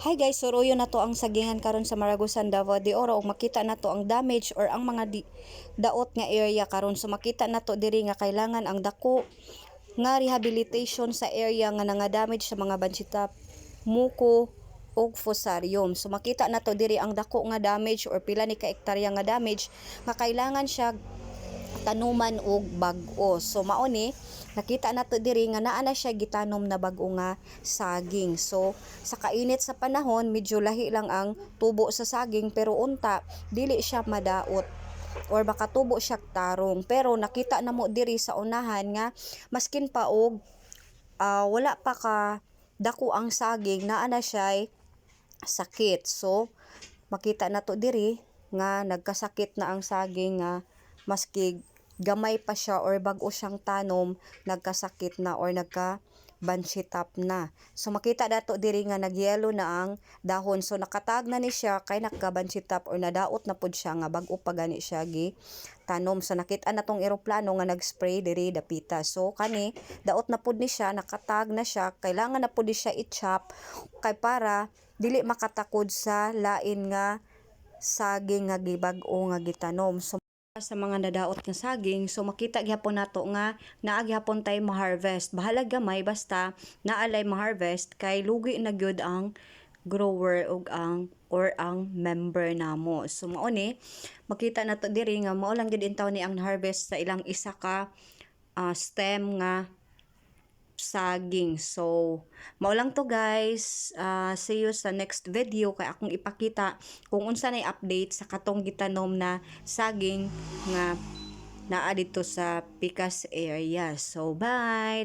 Hi guys, suruyo na to ang sagingan karon sa Maragusan, Davao de Oro ug makita na to ang damage or ang mga daot nga area karon. So makita na to diri nga kailangan ang dako nga rehabilitation sa area nga damage sa mga bansita, muko ug fusarium. So makita na to diri ang dako nga damage or pila ni ka hektarya nga damage nga kailangan siya tanuman og bag-o. So mao ni nakita nato diri nga naa na siya gitanom na bag-o nga saging. So sa kainit sa panahon medyo lahi lang ang tubo sa saging pero unta dili siya madaot or baka tubo siya tarong. Pero nakita na mo diri sa unahan nga maskin pa og wala pa ka dako ang saging naa na siya sakit. So makita nato diri nga nagkasakit na ang saging nga maski gamay pa siya or bag-o siyang tanom nagkasakit na or banshitap na. So makita dato diri nga nagyelo na ang dahon. So nakatag na ni siya kay nagkabanshitap or nadaot na pud siya nga bag-o pa gani siya gi tanom. So nakita na tong eroplano nga nag-spray diri dapita. So kani daot na pud ni siya, nakatag na siya, kailangan na pud siya i-chop kay para dili makatakod sa lain nga saging nga gibag-o nga gitanom. So sa mga nadaot nga saging, so makita gyapon nato nga naa gyapon tay ma-harvest. Bahala gamay basta naalay ma-harvest kay lugi na gyud ang grower ug ang member namo. So mao ni makita nato diri nga mao lang gyud intaw ni ang harvest sa ilang isa ka stem nga saging. So, mao lang to guys. See you sa next video kay akong ipakita kung unsa nay update sa katong gitanom na saging nga naa dito sa Picas area. So, bye!